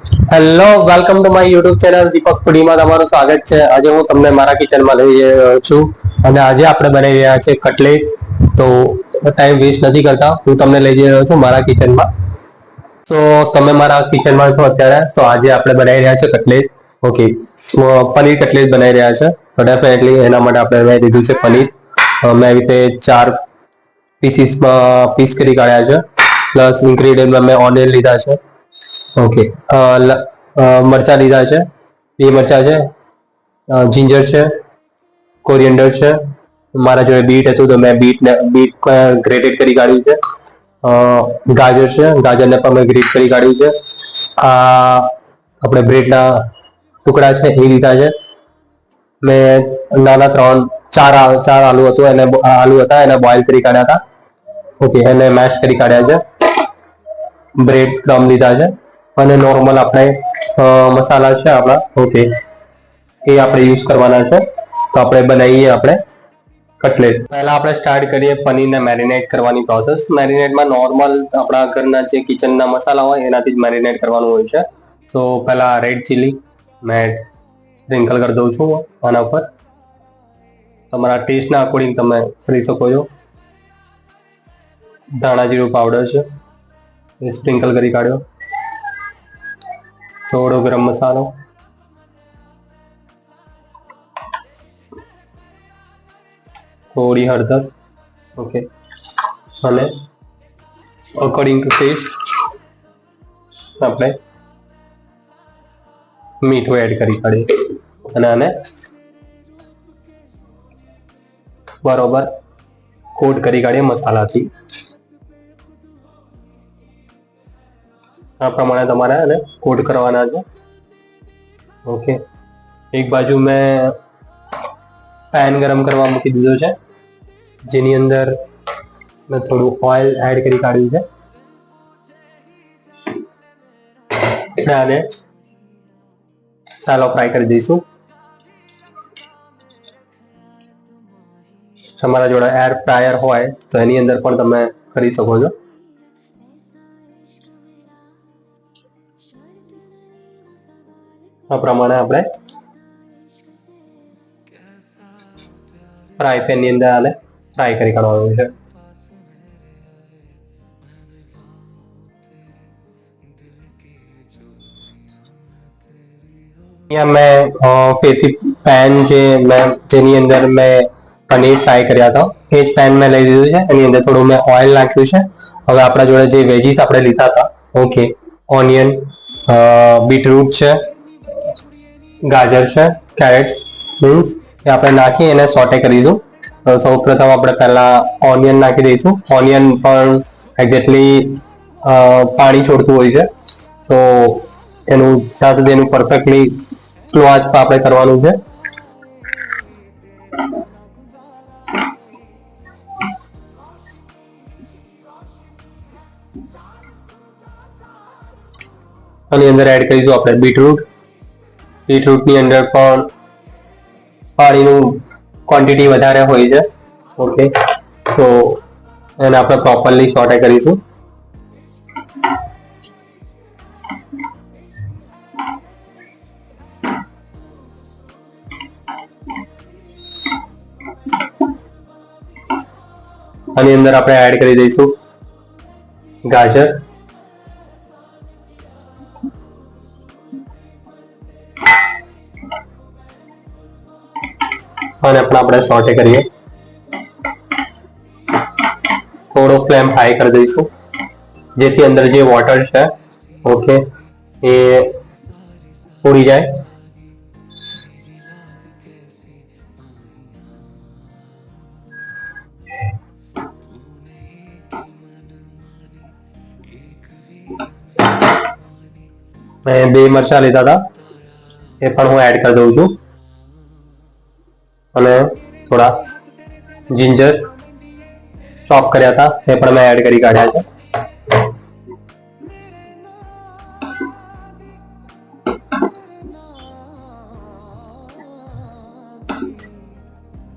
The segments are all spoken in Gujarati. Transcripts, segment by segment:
Hello, welcome to my YouTube channel Deepak ફૂડીમાં તમારું સ્વાગત છે. આજે હું તમને મારા કિચનમાં લઈ રહ્યો છું અને આજે આપણે બનાવી રહ્યા છે કટલેટ. તો ટાઈમ વેસ્ટ નથી કરતા, હું તમને લઈ જઈ રહ્યો છું મારા કિચનમાં. તો તમે મારા કિચનમાં છો અત્યારે. તો આજે આપણે બનાવી રહ્યા છે કટલેટ. ઓકે, પનીર કટલેટ બનાવી રહ્યા છે. તો ડેફિનેટલી એના માટે આપણે મેં લીધું છે પનીર. મેં આવી રીતે 4 પીસ કરી કાઢ્યા છે. પ્લસ ઇન્ગ્રેડિયન્ટમાં મેં ઓનિયન લીધા છે. ઓકે, મરચા લીધા છે, 2 મરચા છે, જિંજર છે, કોરિએન્ડર છે. મારા જોડે બીટ હતું તો મેં બીટ ગ્રેટેડ કરી કાઢ્યું છે. ગાજર છે, ગાજરને પણ મેં ગ્રેટ કરી કાઢ્યું છે. આ આપણે બ્રેડના ટુકડા છે એ લીધા છે. મેં નાના 4 આલુ હતું, આલુ હતા એને બોઇલ કરી કાઢ્યા હતા. ઓકે, એને મેશ કરી કાઢ્યા છે. બ્રેડ ક્રમ લીધા છે અને નોર્મલ આપણે મસાલા છે આપણા. ઓકે, એ આપણે યુઝ કરવાના છે. તો આપણે બનાવીએ આપણે કટલેટ. પહેલા આપણે સ્ટાર્ટ કરીએ પનીરને મેરિનેટ કરવાની પ્રોસેસ. મેરિનેટમાં નોર્મલ આપણા ઘરના જે કિચનના મસાલા હોય એનાથી જ મેરિનેટ કરવાનું હોય છે. તો પહેલા રેડ ચીલી મેં સ્પ્રિંકલ કરી દઉં છું આના ઉપર. તમારા ટેસ્ટના અકોર્ડિંગ તમે કરી શકો છો. ધાણા જીરું પાવડર છે એ સ્પ્રિંકલ કરી કાઢ્યો. થોડો ગરમ મસાલો, થોડી હળદર. ઓકે, અને અકોર્ડિંગ ટુ ટેસ્ટ આપણે મીઠું એડ કરી કાઢીએ અને આને બરોબર કોટ કરી કાઢીએ મસાલાથી. આ પ્રમાણે તમારે આને કોટ કરવાના છે. ઓકે, એક બાજુ મેં પેન ગરમ કરવા મૂકી દીધો છે, જેની અંદર મેં થોડું ઓઇલ એડ કરી કાઢ્યું છે. આને સાલો ફ્રાય કરી દઈશું. તમારા જોડે એર ફ્રાયર હોય તો એની અંદર પણ તમે કરી શકો છો. આ પ્રમાણે આપણે ફ્રાય પેન ની અંદર આને ફ્રાય કરી કાઢવાનું છે. અહીંયા મેં પેન જેની અંદર મેં પનીર ફ્રાય કર્યા હતા એ જ પેન મેં લઈ લીધું છે. એની અંદર થોડું મેં ઓઇલ નાખ્યું છે. હવે આપણા જોડે જે વેજીસ આપણે લીધા હતા, ઓકે, ઓનિયન, બીટરૂટ છે, ગાજર છે, કેરેટ્સ મીન્સ એ આપણે નાખી એને સોટે કરીશું. સૌ પ્રથમ આપણે પહેલા ઓનિયન નાખી દઈશું. ઓનિયન પણ એક્ઝેક્ટલી પાણી છોડતું હોય છે, તો એનું જ્યાં સુધી એનું પરફેક્ટલી સ્લો આંચ પર આપણે કરવાનું છે. આની અંદર એડ કરીશું આપણે બીટરૂટની અંદર પણ પાણીનું ક્વોન્ટિટી વધારે હોય છે. ઓકે, તો એને આપણે પ્રોપરલી સોટે કરીશું. આની અંદર આપણે એડ કરી દઈશું ગાજર, અને પણ આપણે સોટે કરીએ. થોડો ફ્લેમ હાઈ કરી દઈશું જેથી અંદર જે વોટર છે, ઓકે, એ ઉડી જાય. મેં 2 મરચા લીધા હતા એ પણ હું એડ કરી દઉં છું અને થોડા જિંજર ચોપ કર્યા હતા એ પણ મેં એડ કરી કાઢ્યા છે.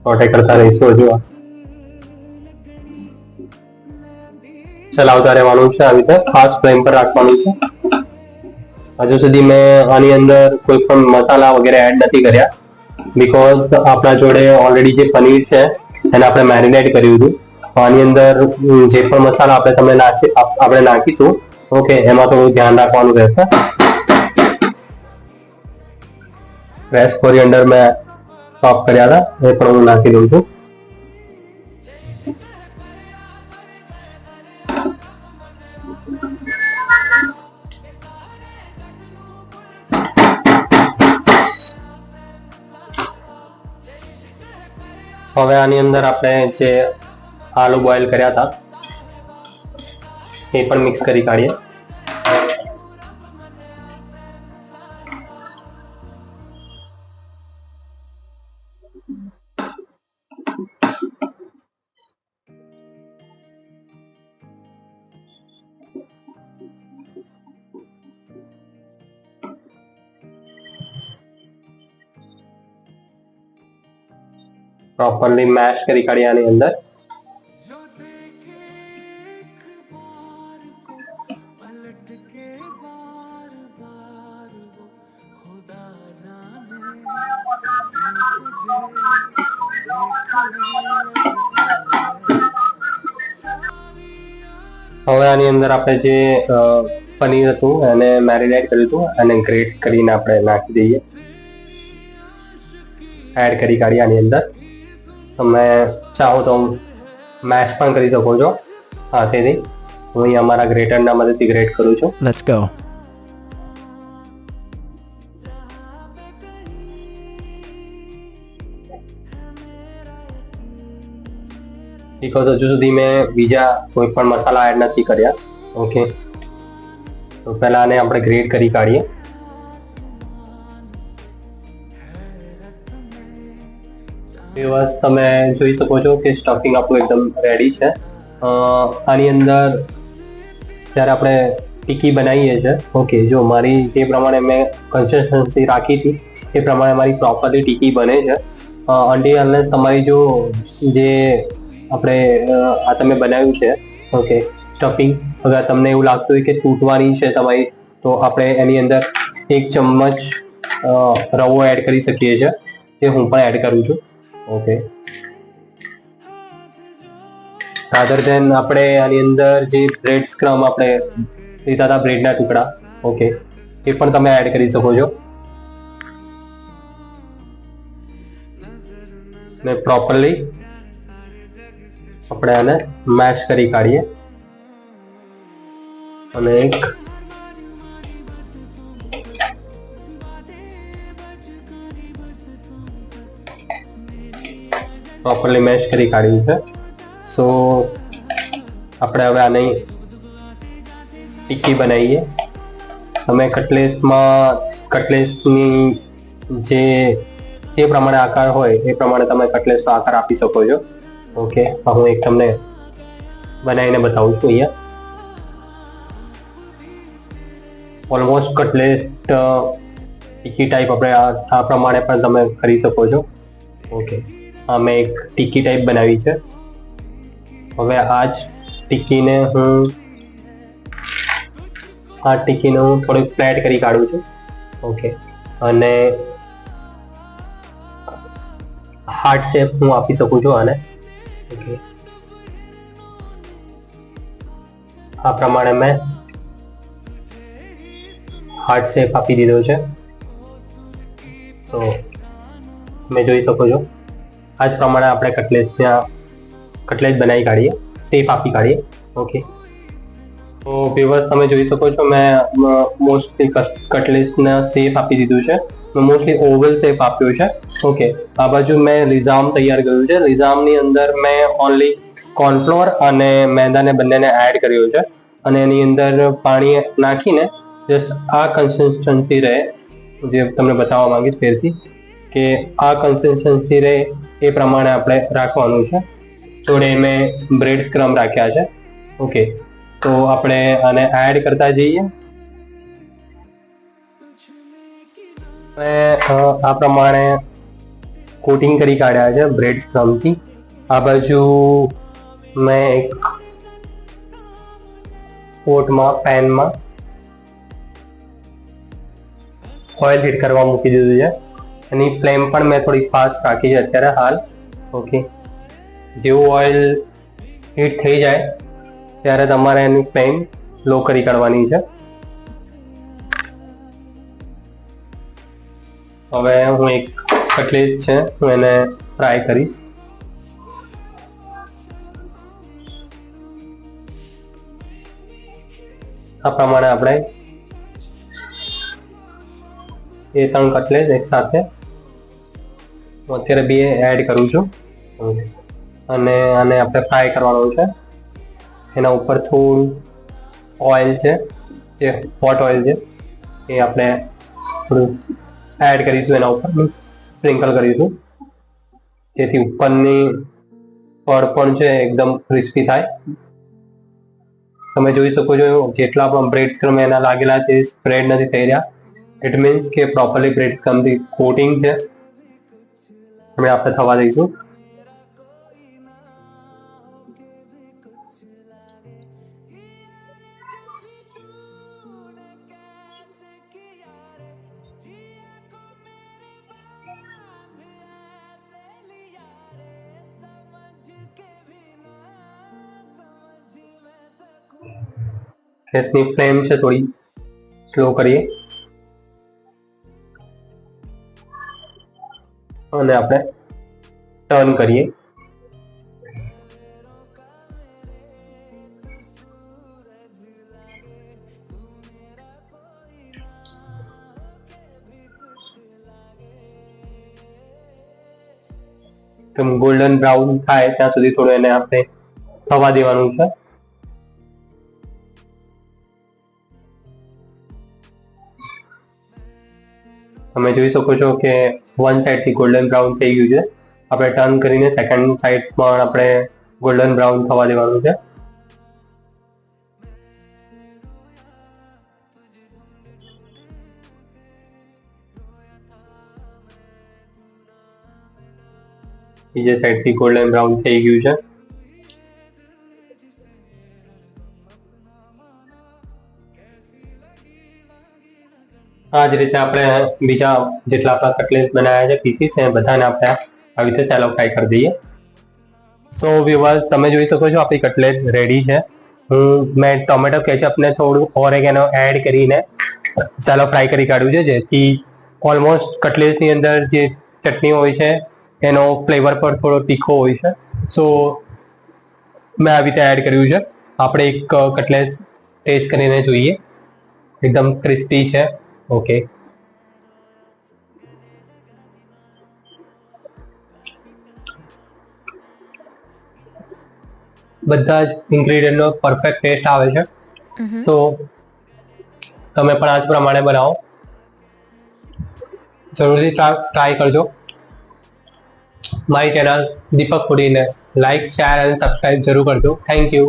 સોટે કરતા રહીશું. હજુ ચલાવતા રહેવાનું છે, આવી રીતે ફાસ્ટ ફ્લેમ પર રાખવાનું છે. હજુ સુધી મેં આની અંદર કોઈ પણ મસાલા વગેરે એડ નથી કર્યા, બીકોઝ આપણા જોડે ઓલરેડી જે પનીર છે એને આપણે મેરિનેટ કર્યું હતું. આની અંદર જે પણ મસાલા આપણે નાખીશું, ઓકે, એમાં થોડું ધ્યાન રાખવાનું રહેશે. ફ્રેશ કોરિએન્ડર મેં ચોપ કર્યા હતા, એ પણ હું નાખી દઉં છું. હવે આની અંદર આપણે જે આલુ બોઇલ કર્યા હતા એ પણ મિક્સ કરી કાઢીએ. પ્રોપરલી મેશ કરી કાઢીએ આની અંદર. હવે આની અંદર આપણે જે પનીર હતું એને મેરિનેટ કર્યું હતું અને ગ્રેટ કરીને આપણે નાખી દઈએ, એડ કરી કાઢીએ આની અંદર. તમે ચાહો તો મેશ પણ કરી શકો છો હાથેથી. હું અહીં અમારા ગ્રેટરના મદદથી ગ્રેટ કરું છું. Let's go. બીકોઝ હજુ સુધી મેં બીજા કોઈ પણ મસાલા એડ નથી કર્યા. ઓકે, તો પહેલા આને આપણે ગ્રેટ કરી કાઢીએ. બસ તમે જોઈ શકો છો કે સ્ટફિંગ આપણું એકદમ રેડી છે. આની અંદર જ્યારે આપણે ટીકી બનાવીએ છીએ, ઓકે, જો મારી જે પ્રમાણે મેં કન્સિસ્ટન્સી રાખી હતી એ પ્રમાણે મારી પ્રોપરલી ટીકી બને છે. અનટિલ અનલેસ તમારી જો જે આપણે આ તમે બનાવ્યું છે, ઓકે, સ્ટફિંગ, અગર તમને એવું લાગતું હોય કે તૂટવાની છે તમારી, તો આપણે એની અંદર 1 ચમચ રવો એડ કરી શકીએ છીએ, જે હું પણ એડ કરું છું. ઓકે, રાધર દેન આપણે આની અંદર જે બ્રેડ સ્ક્રમ આપણે લીધા હતા, બ્રેડના ટુકડા, ઓકે, એ પણ તમે એડ કરી શકો છો. ને પ્રોપરલી આપણે આને મેશ કરી કાઢીએ અને એક પ્રોપરલી મેશ કરી કાઢ્યું છે. સો આપણે હવે આની ટિક્કી બનાવીએ. તમે કટલેસની જે પ્રમાણે આકાર હોય એ પ્રમાણે તમે કટલેસનો આકાર આપી શકો છો. ઓકે, હું એક તમને બનાવીને બતાવું છું. અહીંયા ઓલમોસ્ટ કટલેસ ટિક્કી ટાઈપ આપણે આ પ્રમાણે પણ તમે કરી શકો છો. ઓકે, મેં એક ટિક્કી ટાઈપ બનાવી છે. હવે આ ટિક્કીને હું થોડીક ફ્લેટ કરી કાઢું છું. ઓકે, અને હાર્ટ શેપ હું આપી શકું છું આને. ઓકે, આ પ્રમાણે મેં હાર્ટ શેપ આપી દીધો છે. તો તમે જોઈ શકો છો આ જ પ્રમાણે આપણે કટલેટ બનાવી કાઢીએ, શેપ આપી કાઢીએ. ઓકે, તો વ્યુઅર્સ તમે જોઈ શકો છો મેં મોસ્ટલી કટલેટના શેપ આપી દીધું છે. મેં મોસ્ટલી ઓવલ શેપ આપ્યો છે. ઓકે, આ બાજુ મેં લિઝામ તૈયાર કર્યું છે. લિઝામની અંદર મેં ઓનલી કોર્નફ્લોર અને મેદાને બંનેને એડ કર્યો છે અને એની અંદર પાણી નાખીને જસ્ટ આ કન્સિસ્ટન્સી રહે, જે તમને બતાવવા માંગીશ ફેરથી, કે આ કન્સિસ્ટન્સી રહે એ પ્રમાણે આપણે રાખવાનું છે. જોડે મેં બ્રેડ સ્ક્રમ રાખ્યા છે. ઓકે, તો આપણે આને એડ કરતા જઈએ. આ પ્રમાણે કોટિંગ કરી કાઢ્યા છે બ્રેડ સ્ક્રમથી. આ બાજુ મેં એક પેનમાં ઓઇલ હીટ કરવા મૂકી દીધું છે. એની ફ્લેમ પણ મેં થોડી ફાસ્ટ રાખી છે અત્યારે હાલ. ઓકે, જેવું ઓઇલ હીટ થઈ જાય ત્યારે તમારે એની ફ્લેમ લો કરી કાઢવાની છે. હવે હું એક કટલેટ છે હું એને ફ્રાય કરીશ. આ પ્રમાણે આપણે એ 3 કટલેટ એક સાથે હું અત્યારે બે એડ કરું છું અને આને આપણે ફ્રાય કરવાનું છે. એના ઉપર થોડું ઓઇલ છે, જે હોટ ઓઇલ છે એ આપણે થોડું એડ કરીશું એના ઉપર, મીન્સ સ્પ્રિંકલ કરીશું, જેથી ઉપરની પડ પણ છે એકદમ ક્રિસ્પી થાય. તમે જોઈ શકો છો જેટલા પણ બ્રેડ ક્રમ એના લાગેલા છે સ્પ્રેડ નથી થઈ રહ્યા. ઇટ મીન્સ કે પ્રોપરલી બ્રેડ ક્રમથી કોટિંગ છે. હવે આપણે થવા દઈશું. ગેસની ફ્લેમ છે થોડી સ્લો કરીએ અને આપણે ટર્ન કરીએ. ગોલ્ડન બ્રાઉન થાય ત્યાં સુધી થોડું એને આપણે થવા દેવાનું છે. તમે જોઈ શકો છો કે વન સાઈડ થી ગોલ્ડન બ્રાઉન થઈ ગયું છે. આપણે ટર્ન કરીને સેકન્ડ સાઈડ પણ આપણે ગોલ્ડન બ્રાઉન થવા દેવાનું છે. બીજી સાઈડ થી ગોલ્ડન બ્રાઉન થઈ ગયું છે. આ જ રીતે આપણે બીજા જેટલા આપણા કટલેટ બનાવ્યા છે પીસીસ છે બધાને આપણે આવી રીતે સેલો ફ્રાય કરી દઈએ. સો વ્યુઅર્સ, તમે જોઈ શકો છો આપણી કટલેટ રેડી છે. મેં ટોમેટો કેચઅપને થોડું ઓરેગેનો એડ કરીને સેલો ફ્રાય કરી કાઢ્યું છે, જેથી ઓલમોસ્ટ કટલેટની અંદર જે ચટણી હોય છે એનો ફ્લેવર પર થોડો તીખો હોય છે. સો મેં આવી રીતે એડ કર્યું છે. આપણે એક કટલેટ ટેસ્ટ કરીને જોઈએ. એકદમ ક્રિસ્પી છે. ઓકે, બધા જ ઇન્ગ્રેડિયન્ટનો પરફેક્ટ ટેસ્ટ આવે છે. તો તમે પણ આ જ પ્રમાણે બનાવો, જરૂરથી ટ્રાય કરજો. મારી ચેનલ દીપક ફૂડીને લાઈક, શેર અને સબસ્ક્રાઇબ જરૂર કરજો. Thank you.